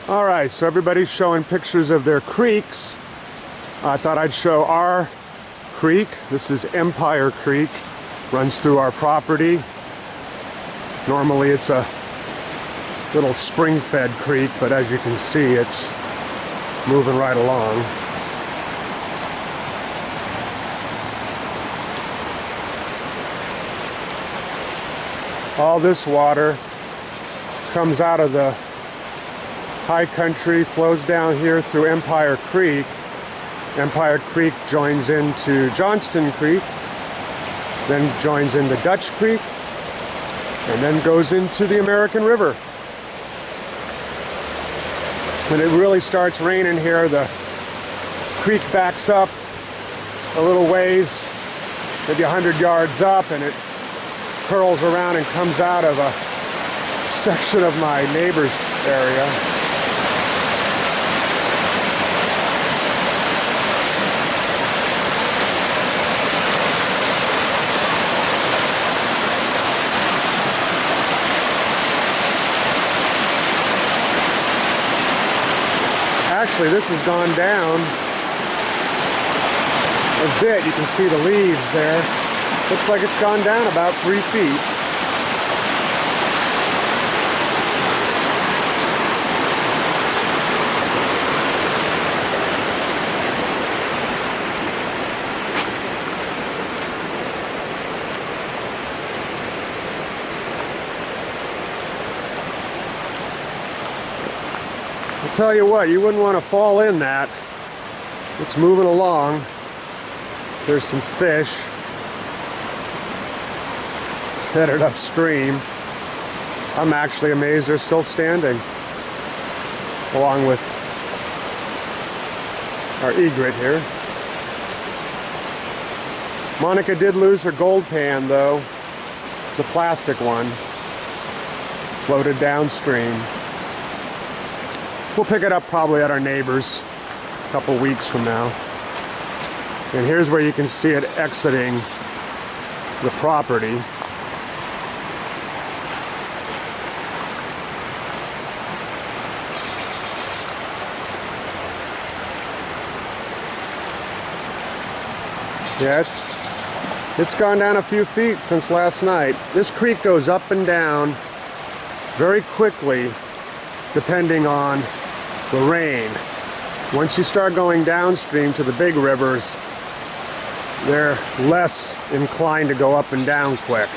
All right, so everybody's showing pictures of their creeks. I thought I'd show our creek. This is Empire Creek, runs through our property. Normally it's a little spring-fed creek, but as you can see, it's moving right along. All this water comes out of the high country, flows down here through Empire Creek. Empire Creek joins into Johnstown Creek, then joins into Dutch Creek, and then goes into the American River. When it really starts raining here, the creek backs up a little ways, maybe 100 yards up, and it curls around and comes out of a section of my neighbor's area. Actually, this has gone down a bit. You can see the leaves there. Looks like it's gone down about 3 feet. I'll tell you what, you wouldn't want to fall in that. It's moving along. There's some fish headed upstream. I'm actually amazed they're still standing, along with our egret here. Monica did lose her gold pan though. It's a plastic one. Floated downstream. We'll pick it up probably at our neighbor's a couple weeks from now. And here's where you can see it exiting the property. Yeah, it's gone down a few feet since last night. This creek goes up and down very quickly depending on the rain. Once you start going downstream to the big rivers, they're less inclined to go up and down quick.